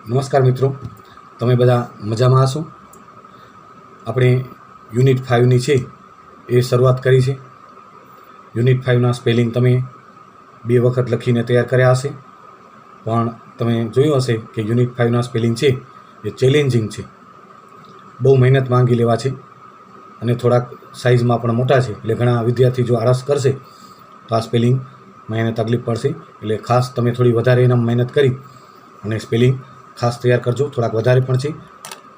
નમસ્કાર મિત્રો, તમે બધા મજામાં હશો? આપણે યુનિટ 5ની છે એ શરૂઆત કરી છે. યુનિટ 5ના સ્પેલિંગ તમે 2 વખત લખીને તૈયાર કર્યા હશે, પણ તમે જોયું હશે કે યુનિટ 5ના સ્પેલિંગ છે એ ચેલેન્જિંગ છે, બહુ મહેનત માંગી લેવા છે અને થોડાક સાઇઝમાં પણ મોટા છે. એટલે ઘણા વિદ્યાર્થી જો આળસ કરશે તો આ સ્પેલિંગમાં એને તકલીફ પડશે. એટલે ખાસ તમે થોડી વધારે એના મહેનત કરી અને સ્પેલિંગ ખાસ તૈયાર કરજો. થોડાક વધારે પણ છે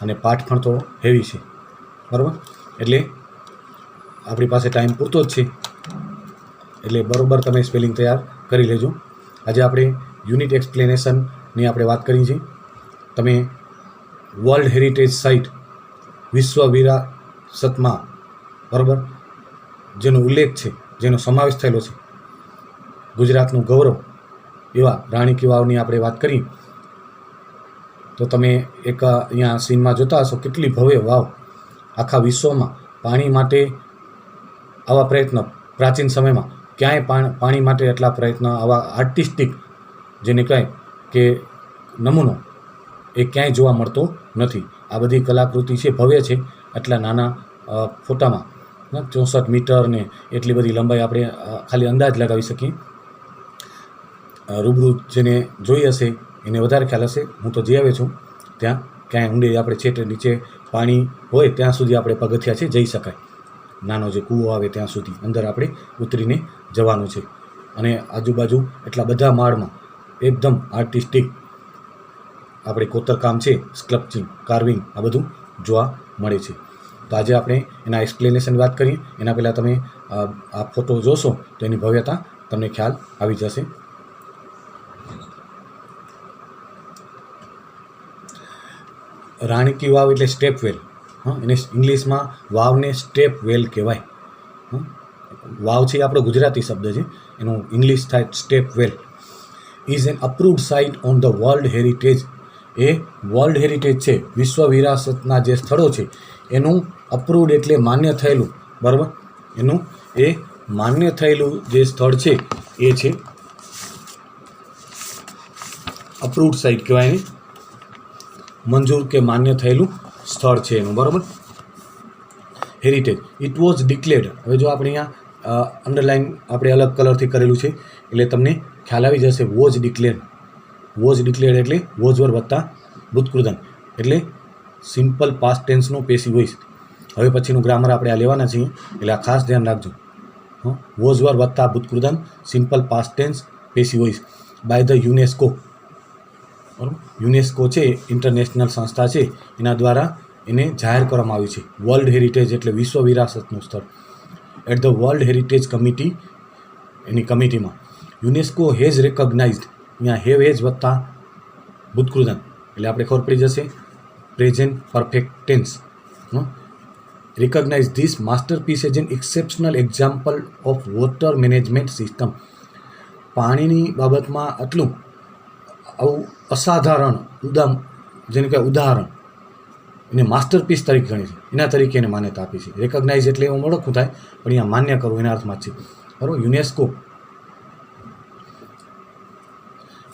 અને પાઠ પણ થોડો હેવી છે, બરાબર? એટલે આપણી પાસે ટાઈમ પૂરતો જ છે, એટલે બરાબર તમે સ્પેલિંગ તૈયાર કરી લેજો. આજે આપણે યુનિટ એક્સપ્લેનેશનની આપણે વાત કરી છે. તમે વર્લ્ડ હેરિટેજ સાઇટ વિશ્વ વિરાસતમાં, બરાબર, જેનો ઉલ્લેખ છે, જેનો સમાવેશ થયેલો છે, ગુજરાતનું ગૌરવ એવા રાણી કી વાવની આપણે વાત કરી. તો તમે એક અહીંયા સીનમાં જોતા હશો કેટલી ભવ્ય વાવ. આખા વિશ્વમાં પાણી માટે આવા પ્રયત્ન પ્રાચીન સમયમાં ક્યાંય પાણી માટે એટલા પ્રયત્ન, આવા આર્ટિસ્ટિક જેને કહે કે નમૂનો એ ક્યાંય જોવા મળતો નથી. આ બધી કલાકૃતિ છે, ભવ્ય છે. આટલા નાના ફોટામાં 64 મીટર ને એટલી બધી લંબાઈ આપણે ખાલી અંદાજ લગાવી શકીએ. રૂબરૂ જેને જોઈ હશે એને વધારે ખ્યાલ હશે. હું તો જે આવે છું ત્યાં ક્યાંય ઊંડે આપણે છેટે નીચે પાણી હોય ત્યાં સુધી આપણે પગથિયા છે જઈ શકાય. નાનો જે કૂવો આવે ત્યાં સુધી અંદર આપણે ઉતરીને જવાનું છે. અને આજુબાજુ એટલા બધા માળમાં એકદમ આર્ટિસ્ટિક આપણે કોતરકામ છે, સ્કલ્પચિંગ, કાર્વિંગ, આ બધું જોવા મળે છે. તો આજે આપણે એના એક્સપ્લેનેશન વાત કરીએ. એના પહેલાં તમે આ ફોટો જોશો તો એની ભવ્યતા તમને ખ્યાલ આવી જશે. રાણી કી વાવ એટલે સ્ટેપ વેલ. એને ઇંગ્લિશમાં વાવને સ્ટેપ વેલ કહેવાય. વાવ છે એ આપણો ગુજરાતી શબ્દ છે, એનું ઇંગ્લિશ થાય step well. Is an approved site on the world heritage. A world heritage છે, વિશ્વ વિરાસતના જે સ્થળો છે એનું અપ્રુવડ એટલે માન્ય થયેલું, બરાબર? એનું એ માન્ય થયેલું જે સ્થળ છે એ છે અપ્રુવડ સાઇટ કહેવાય એને. મંજૂર કે માન્ય થયેલું સ્થળ છે એનું, બરાબર? હેરિટેજ. It was declared. હવે જો આપણે અહીંયા અંડરલાઇન આપણે અલગ કલરથી કરેલું છે એટલે તમને ખ્યાલ આવી જશે. Was declared. વોઝ ડિક્લેર્ડ એટલે વોઝ વર વત્તા ભૂતકૃદન, એટલે સિમ્પલ પાસ્ટ ટેન્સનો પેસિવ વોઇસ. હવે પછીનું ગ્રામર આપણે આ લેવાના છીએ એટલે આ ખાસ ધ્યાન રાખજો. વોઝ વર વત્તા ભૂતકૃદન, simple past tense, passive voice, by the UNESCO. બરાબર? યુનેસ્કો છે ઇન્ટરનેશનલ સંસ્થા છે, એના દ્વારા એને જાહેર કરવામાં આવ્યું છે વર્લ્ડ હેરિટેજ એટલે વિશ્વ વિરાસતનું સ્થળ. At the world heritage committee, એની કમિટીમાં યુનેસ્કો હેઝ રેકગ્નાઇઝડ. અહીંયા હેવ હેઝ વત્તા ભૂતકૃદન એટલે આપણે ખબર પડી જશે present perfect tense. Recognize this masterpiece as an exceptional example of water management system. પાણીની બાબતમાં આટલું આવું અસાધારણ જેને કહેવાય ઉદાહરણ, એને માસ્ટરપીસ તરીકે ગણી છે, એના તરીકે એને માન્યતા આપી છે. રેકગ્નાઇઝ એટલે એવું ઓળખવું થાય, પણ અહીંયા માન્ય કરવું એના અર્થમાં જ છે, બરાબર? UNESCO,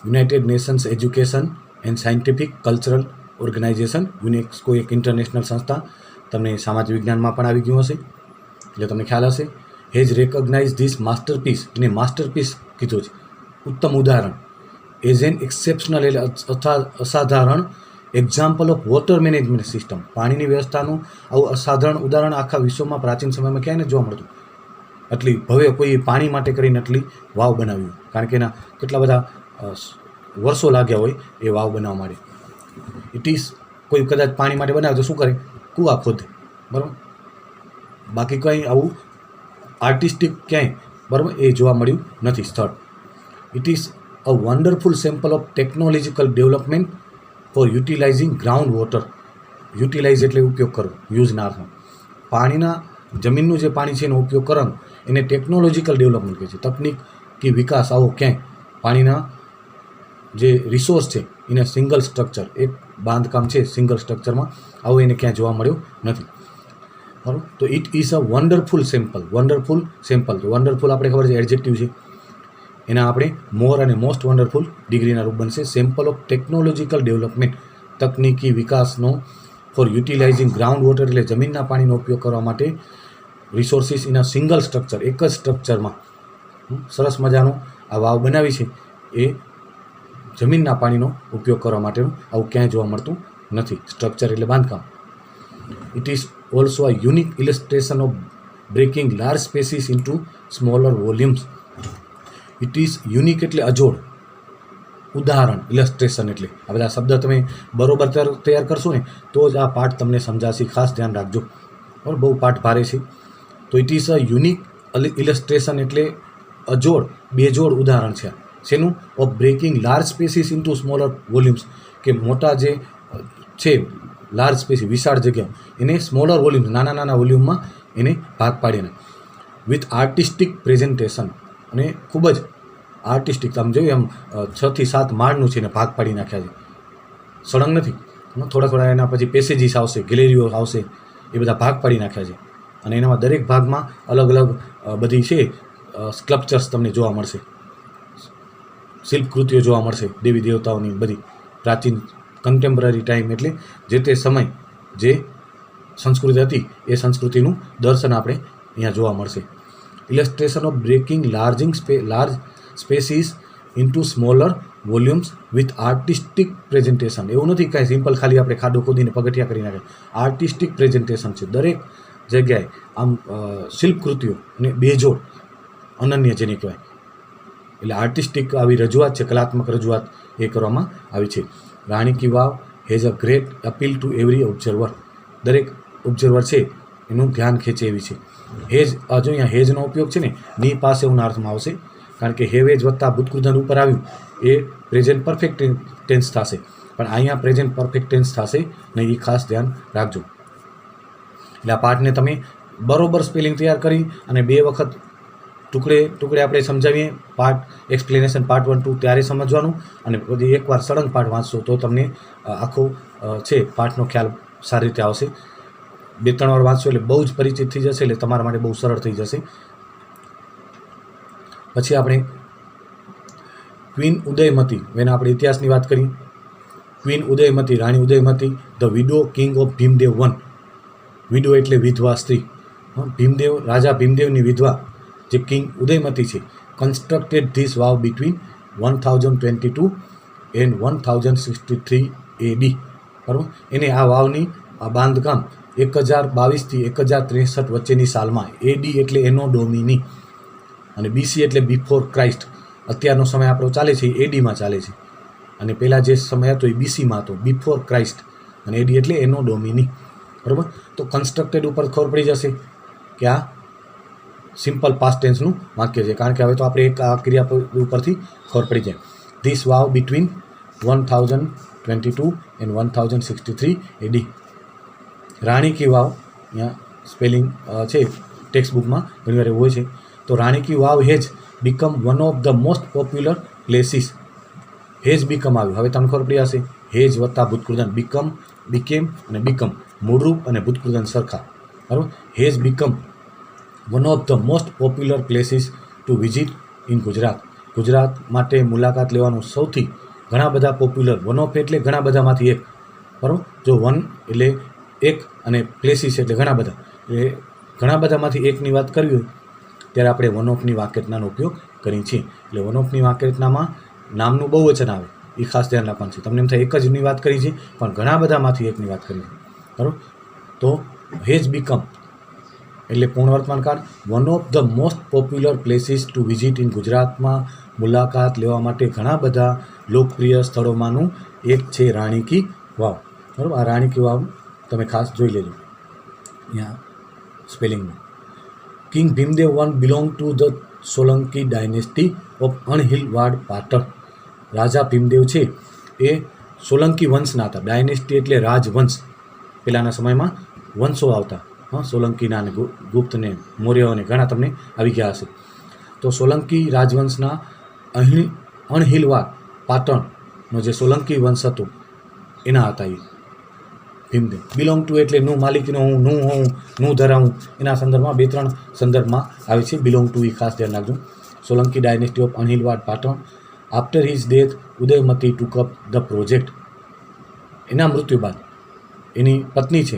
united nations education and scientific cultural organization. UNESCO એક ઇન્ટરનેશનલ સંસ્થા, તમને સામાજિક વિજ્ઞાનમાં પણ આવી ગયું હશે એટલે તમને ખ્યાલ હશે. હેઝ રેકગ્નાઇઝ ધીસ માસ્ટરપીસ, એને માસ્ટરપીસ કીધું છે, ઉત્તમ ઉદાહરણ. એઝ એન એક્સેપ્શનલ એટલે અસાધારણ example of water management system. પાણીની વ્યવસ્થાનું આવું અસાધારણ ઉદાહરણ આખા વિશ્વમાં પ્રાચીન સમયમાં ક્યાંય જોવા મળતું. આટલી ભવ્ય કોઈ પાણી માટે કરીને આટલી વાવ બનાવ્યું, કારણ કે એના કેટલા બધા વર્ષો લાગ્યા હોય એ વાવ બનાવવા માટે. ઇટ ઇઝ કોઈ કદાચ પાણી માટે બનાવે તો શું કરે? કૂવા ખોદે, બરાબર? બાકી કંઈ આવું આર્ટિસ્ટિક ક્યાંય, બરાબર, એ જોવા મળ્યું નથી સ્થળ. It is a wonderful sample of technological development for utilising ground water. Utilise એટલે ઉપયોગ કરવો, યુઝના અર્થમાં. પાણીના જમીનનું જે પાણી છે એનો ઉપયોગ કરવાનો એને ટેકનોલોજીકલ ડેવલપમેન્ટ કહે છે. તકનીકી વિકાસ આવો ક્યાંય પાણીના જે રિસોર્સ છે એને સિંગલ સ્ટ્રક્ચર, એક બાંધકામ છે સિંગલ સ્ટ્રક્ચરમાં, આવું એને ક્યાંય જોવા મળ્યું નથી, બરાબર? તો it is a wonderful sample. Wonderful sample, તો વન્ડરફુલ આપણે ખબર છે એડજેક્ટિવ છે, એના આપણે મોર અને મોસ્ટ વન્ડરફુલ ડિગ્રીના રૂપ બનશે. સેમ્પલ ઓફ ટેકનોલોજીકલ ડેવલપમેન્ટ તકનીકી વિકાસનો ફોર યુટિલાઇઝિંગ ગ્રાઉન્ડ વોટર એટલે જમીનના પાણીનો ઉપયોગ કરવા માટે resources in a single structure, એક જ સ્ટ્રક્ચરમાં સરસ મજાનું આ વાવ બનાવી છે. એ જમીનના પાણીનો ઉપયોગ કરવા માટેનું આવું ક્યાંય જોવા મળતું નથી. સ્ટ્રક્ચર એટલે બાંધકામ. It is also a unique illustration of breaking large spaces into smaller volumes. It is unique એટલે અજોડ, ઉદાહરણ, ઇલસ્ટ્રેશન એટલે આ બધા શબ્દ તમે બરોબર તૈયાર કરશો ને તો જ આ પાઠ તમને સમજાશે. ખાસ ધ્યાન રાખજો, બરાબર, બહુ પાઠ ભારે છે. તો it is a unique illustration એટલે અજોડ, બેજોડ ઉદાહરણ છે. શેનું? Of breaking large spaces into smaller volumes, કે મોટા જે છે લાર્જ સ્પેસી, વિશાળ જગ્યા, એને સ્મોલર વોલ્યુમ્સ, નાના નાના વોલ્યુમમાં એને ભાગ પાડીને વિથ આર્ટિસ્ટિક પ્રેઝન્ટેશન, અને ખૂબ જ આર્ટિસ્ટિક, તમે જોયું એમ 6 થી 7 માળનું છે એને ભાગ પાડી નાખ્યા છે. સળંગ નથી, થોડા થોડા એના પછી પેસેજીસ આવશે, ગેલેરીઓ આવશે, એ બધા ભાગ પાડી નાખ્યા છે. અને એનામાં દરેક ભાગમાં અલગ અલગ બધી છે સ્કલ્પચર્સ તમને જોવા મળશે, શિલ્પકૃતિઓ જોવા મળશે, દેવી દેવતાઓની બધી પ્રાચીન કન્ટેમ્પરરી ટાઈમ એટલે જે તે સમય જે સંસ્કૃતિ હતી એ સંસ્કૃતિનું દર્શન આપણે અહીંયા જોવા મળશે. Illustration of breaking large spaces into smaller volumes with artistic presentation. એવું નથી કાંઈ સિમ્પલ ખાલી આપણે ખાડો ખોદીને પગથિયા કરી નાખે. આર્ટિસ્ટિક પ્રેઝન્ટેશન છે. દરેક જગ્યાએ આમ શિલ્પકૃતિઓ અને બેજોડ, અનન્ય જેને કહેવાય, એટલે આર્ટિસ્ટિક આવી રજૂઆત છે, કલાત્મક રજૂઆત એ કરવામાં આવી છે. Rani ki Vav has a great appeal to every observer. દરેક ઓબ્ઝર્વર છે એનું ધ્યાન ખેંચે એવી છે. હેજ, જો અહીંયા હેજનો ઉપયોગ છે ને ની પાસે એના અર્થમાં આવશે, કારણ કે હેવેજ વત્તા ભૂતકૃદન ઉપર આવ્યું એ પ્રેઝન્ટ પરફેક્ટ ટેન્સ થશે, પણ અહીંયા પ્રેઝન્ટ પરફેક્ટ ટેન્સ થશે નહીં, એ ખાસ ધ્યાન રાખજો. એટલે આ પાઠને તમે બરોબર સ્પેલિંગ તૈયાર કરી અને 2 વખત ટુકડે આપણે સમજાવીએ. પાર્ટ એક્સપ્લેનેશન પાર્ટ 1, 2 ત્યારે સમજવાનું, અને પછી એકવાર સળંગ પાઠ વાંચશો તો તમને આખો છે પાઠનો ખ્યાલ સારી રીતે આવશે. 2-3 વાર વાંચશો એટલે બહુ જ પરિચિત થઈ જશે, એટલે તમારા માટે બહુ સરળ થઈ જશે. પછી આપણે ક્વીન ઉદયમતી, એના આપણે ઇતિહાસની વાત કરી. Queen Udayamati, Rani Udayamati, the widow king of Bhimdev I. Widow એટલે વિધવા સ્ત્રી. ભીમદેવ, રાજા ભીમદેવની વિધવા જે કિંગ ઉદયમતી છે, constructed this vav between 1022 and 1063 AD. બરાબર, એને આ વાવની આ બાંધકામ 1022 થી 1063 વચ્ચેની સાલમાં, AD એટલે એનો ડોમિની, અને BC એટલે બિફોર ક્રાઇસ્ટ. અત્યારનો સમય આપણો ચાલે છે એ ADમાં ચાલે છે, અને પહેલાં જે સમય હતો એ BCમાં હતો, બિફોર ક્રાઇસ્ટ, અને AD એટલે એનો ડોમિની. બરાબર, તો કન્સ્ટ્રક્ટેડ ઉપર ખબર પડી જશે કે આ સિમ્પલ પાસ્ટ ટેન્સનું વાક્ય છે, કારણ કે હવે તો આપણે એક આ ક્રિયા ઉપરથી ખબર પડી જાય. This vav between 1022 and 1063 AD. Rani ki Vav, અહીંયા સ્પેલિંગ છે ટેક્સ્ટ બુકમાં ઘણીવાર એવું હોય છે. તો Rani ki Vav has become one of the most popular places. Has become આવ્યું, હવે તમને ખબર પડી હશે. હેજ વત્તા ભૂતકૃદન, બીકેમ અને બીકમ, મૂળરૂપ અને ભૂતકૃદન સરખા. બરાબર, has become one of the most popular places to visit in Gujarat. Gujarat માટે મુલાકાત લેવાનું સૌથી ઘણા બધા પોપ્યુલર, વન ઓફ એટલે ઘણા બધામાંથી એક. બરાબર, જો વન એટલે એક અને પ્લેસીસ એટલે ઘણા બધા, એટલે ઘણા બધામાંથી એકની વાત કરવી હોય ત્યારે આપણે વન ઓફની વાક્યરચનાનો ઉપયોગ કરીએ છીએ. એટલે વન ઓફની વાક્યરચનામાં નામનું બહુવચન આવે, એ ખાસ ધ્યાન રાખવાનું છે. તમને એમ થાય એક જની વાત કરી છે, પણ ઘણા બધામાંથી એકની વાત કરી છે. બરાબર, તો હેજ બીકમ એટલે પૂર્ણ વર્તમાન કાળ, one of the most popular places to visit in. ગુજરાતમાં મુલાકાત લેવા માટે ઘણા બધા લોકપ્રિય સ્થળોમાંનું એક છે રાણી કી વાવ. બરાબર, આ રાણી કી વાવ તમે ખાસ જોઈ લેજો અહીંયા સ્પેલિંગમાં. King Bhimdev I belong to the Solanki dynasty of Anhilwad Patan. રાજા ભીમદેવ છે એ સોલંકી વંશના હતા. ડાયનેસ્ટી એટલે રાજવંશ, પહેલાંના સમયમાં વંશો આવતા, સોલંકીના અને ગુપ્તને, મૌર્યઓને ઘણા તમને આવી ગયા હશે. તો સોલંકી રાજવંશના અણહિલવાડ પાટણનો જે સોલંકી વંશ હતો એના હતા એ ભીમદેવ. બિલોંગ ટુ એટલે નું, માલિકીનો હું, નું ધરાવું, એના સંદર્ભમાં 2-3 સંદર્ભમાં આવે છે. બિલોંગ ટુ એ ખાસ ધ્યાન રાખજો. Solanki dynasty of Anhilwad Patan. After his death Udayamati took up the project. એના મૃત્યુ બાદ એની પત્ની છે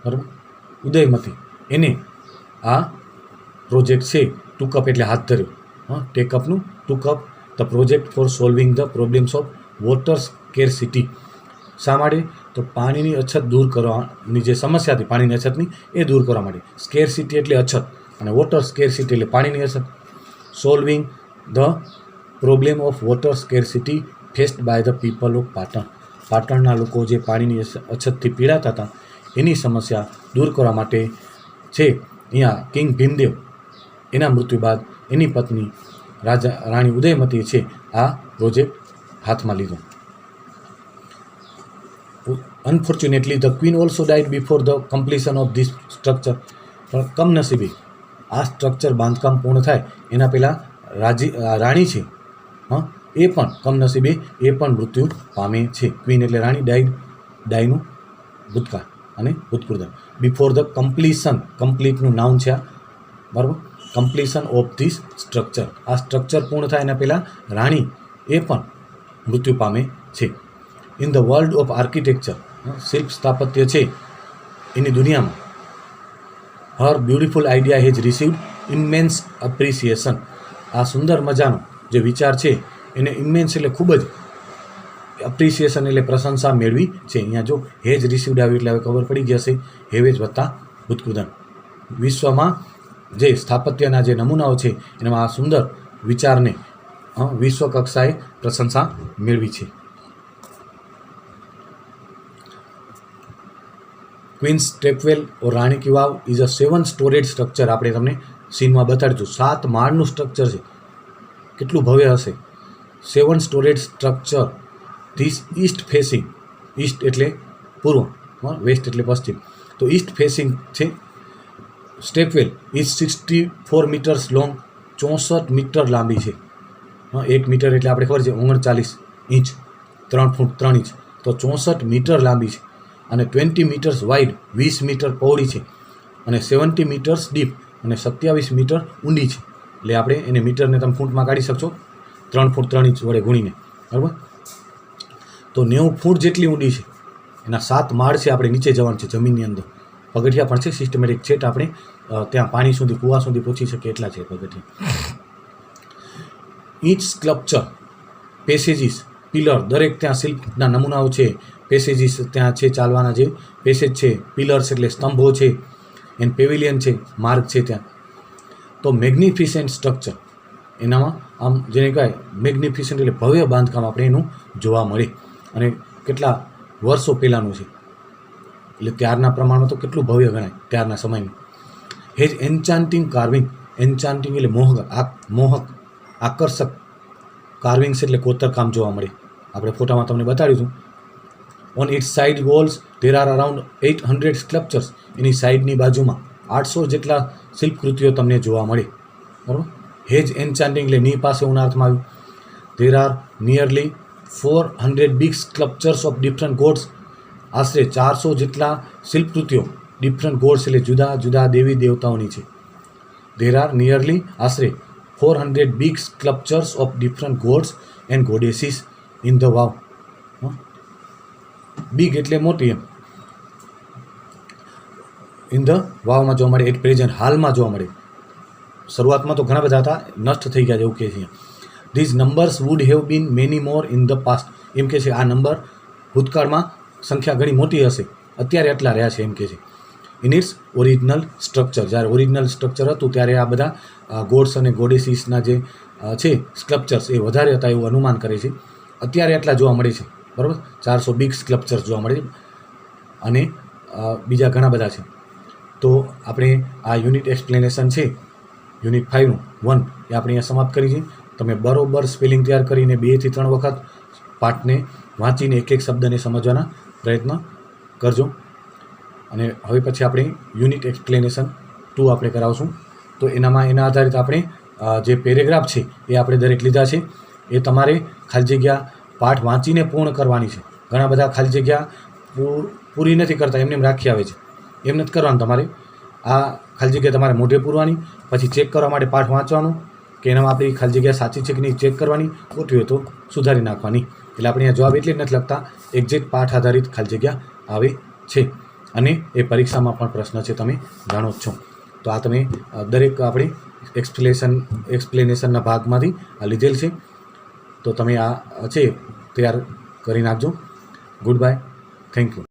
બરાબર ઉદયમતી, એને આ પ્રોજેક્ટ છે ટુકઅપ એટલે હાથ ધર્યો. ટેકઅપનું took up the project for solving the problems of water scarcity. શા માટે? તો પાણીની અછત દૂર કરવાની જે સમસ્યા હતી પાણીની અછતની એ દૂર કરવા માટે. સ્કેરસિટી એટલે અછત અને વોટર સ્કેરસિટી એટલે પાણીની અછત. Solving the problem of water scarcity faced by the people of Patan. પાટણના લોકો જે પાણીની અછતથી પીડાતા હતા એની સમસ્યા દૂર કરવા માટે છે અહીંયા કિંગ ભીમદેવ એના મૃત્યુ બાદ એની પત્ની રાણી ઉદયમતીએ છે આ પ્રોજેક્ટ હાથમાં લીધો. Unfortunately the queen also died before the completion of this structure. પણ કમનસીબે આ સ્ટ્રક્ચર બાંધકામ પૂર્ણ થાય એના પહેલાં રાણી છે એ પણ કમનસીબે એ પણ મૃત્યુ પામે છે. ક્વીન એટલે રાણી, ડાયનું ભૂતકાળ અને ભૂતપૂર્વ. બિફોર ધ કમ્પ્લીટનું નાઉન છે આ બરાબર. કમ્પ્લીશન ઓફ ધીસ સ્ટ્રક્ચર, આ સ્ટ્રક્ચર પૂર્ણ થાય એના પહેલાં રાણી એ પણ મૃત્યુ પામે છે. In the world of architecture, શિલ્પ સ્થાપત્ય છે એની દુનિયામાં her beautiful idea has received immense appreciation. આ સુંદર મજાનો જે વિચાર છે એને ઇમેન્સ એટલે ખૂબ જ અપ્રિસિએશન એટલે પ્રશંસા મેળવી છે. અહીંયા જો હેજ રિસીવ્ડ આવ્યું એટલે હવે ખબર પડી ગઈ હશે હેવેજ વત્તા ભૂતકૃદન. વિશ્વમાં જે સ્થાપત્યના જે નમૂનાઓ છે એમાં આ સુંદર વિચારને વિશ્વ કક્ષાએ પ્રશંસા મેળવી છે. Queens stepwell or Rani ki Vav is a 7 storied structure. આપણે તમને સીનમાં બતાડીશું 7 માળનું સ્ટ્રક્ચર છે. કેટલું ભવ્ય હશે. 7 storied structure. This east facing, east એટલે પૂર્વ, વેસ્ટ એટલે પશ્ચિમ, તો ઈસ્ટ ફેસિંગ છે. Stepwell is 64 metres long, 64 metre લાંબી છે. 1 મીટર એટલે આપણે ખબર છે 39 ઇંચ, 3 ફૂટ 3 ઇંચ, તો 64 મીટર લાંબી છે. અને 20 મીટર્સ વાઇડ, 20 મીટર પહોળી છે. અને 70 મીટર્સ ડીપ અને 27 મીટર ઊંડી છે. એટલે આપણે એને મીટરને તમે ફૂટમાં કાઢી શકશો 3 ફૂટ 3 ઇંચ વડે ગુણીને બરાબર. તો 90 ફૂટ જેટલી ઊંડી છે. એના 7 માળ છે. આપણે નીચે જવાનું છે જમીનની અંદર. પગથિયા પણ છે સિસ્ટમેટિક છેટ આપણે ત્યાં પાણી સુધી કૂવા સુધી પહોંચી શકીએ એટલા છે પગથિયા. ઈચ સ્કલ્પચર, પેસેજીસ, પિલર, દરેક ત્યાં શિલ્પના નમૂનાઓ છે. પેસેજીસ ત્યાં છે ચાલવાના જે પેસેજ છે, પિલર્સ એટલે સ્તંભો છે, એન્ડ પેવિલિયન છે માર્ગ છે ત્યાં. તો મેગ્નિફિસન્ટ સ્ટ્રક્ચર એનામાં આમ જેને કહેવાય મેગ્નિફિસન્ટ એટલે ભવ્ય બાંધકામ આપણે એનું જોવા મળે. અને કેટલા વર્ષો પહેલાંનું છે એટલે ત્યારના પ્રમાણમાં તો કેટલું ભવ્ય ગણાય ત્યારના સમયનું. હેજ એન્ચાન્ટિંગ કાર્વિંગ, એન્ચાન્ટિંગ એટલે મોહક આકર્ષક, કાર્વિંગ્સ એટલે કોતરકામ જોવા મળે. આપણે ફોટામાં તમને બતાડ્યું હતું. On its side walls there are around 800 sculptures. એની સાઇડની બાજુમાં 800 જેટલા શિલ્પકૃતિઓ તમને જોવા મળે બરાબર. હેજ એન્ચાન્ટિંગ એટલે ની પાસે ઉનાર્થમાં આવ્યું. There are nearly 400 big sculptures of different gods. આશરે 400 જેટલા શિલ્પકૃતિઓ ડિફરન્ટ ગોડ્સ એટલે જુદા જુદા દેવી દેવતાઓની છે. ધેર આર નિયરલી આશરે 400 big sculptures of different gods and goddesses in the vav. Big એટલે મોટી એમ. ઇન ધ વાવમાં જોવા મળે. એટ પ્રેઝન્ટ હાલમાં જોવા મળે. શરૂઆતમાં તો ઘણા બધા હતા, નષ્ટ થઈ ગયા એવું કહે છે. These numbers would have been many more in the past. એમ કહે છે આ નંબર ભૂતકાળમાં સંખ્યા ઘણી મોટી હશે, અત્યારે એટલા રહ્યા છે એમ કહે છે. ઇન ઇટ્સ ઓરિજિનલ સ્ટ્રક્ચર, જ્યારે ઓરિજિનલ સ્ટ્રક્ચર હતું ત્યારે આ બધા ગોડ્સ અને ગોડેસીસના જે છે સ્કલ્પચર્સ એ વધારે હતા એવું અનુમાન કરે છે. અત્યારે એટલા જોવા મળે છે બરાબર. 400 બિગ સ્કલ્પચર્સ જોવા મળે છે અને બીજા ઘણા બધા છે. તો આપણે આ યુનિટ એક્સપ્લેનેશન છે યુનિટ 5નું 1 એ આપણે અહીંયા સમાપ્ત કરી છે. તમે બરોબર સ્પેલિંગ તૈયાર કરીને 2 થી 3 વખત પાઠને વાંચીને એક એક શબ્દને સમજવાના પ્રયત્ન કરજો. અને હવે પછી આપણે યુનિટ એક્સપ્લેનેશન 2 આપણે કરાવશું. તો એના આધારિત આપણે જે પેરેગ્રાફ છે એ આપણે દરેક લીધા છે. એ તમારે ખાલી જગ્યા પાઠ વાંચીને પૂર્ણ કરવાની છે. ઘણા બધા ખાલી જગ્યા પૂરી નથી કરતા, એમને રાખી આવે છે. એમ નથી કરવાનું તમારે. આ ખાલી જગ્યા તમારે મોઢે પૂરવાની, પછી ચેક કરવા માટે પાઠ વાંચવાનું કે એનામાં આપણી ખાલી જગ્યા સાચી છે કે નહીં ચેક કરવાની, ખોટી હોય તો સુધારી નાખવાની. એટલે આપણે અહીંયા જવાબ એટલે જ નથી લખતા, એક્ઝેક્ટ પાઠ આધારિત ખાલી જગ્યા આવે છે અને એ પરીક્ષામાં પણ પ્રશ્ન છે, તમે જાણો જ છો. તો આ તમે દરેક આપણે એક્સપ્લેનેશનના ભાગમાંથી આ લીધેલ છે. તો તમે આ છે તૈયાર કરી નાખજો. Good bye, thank you.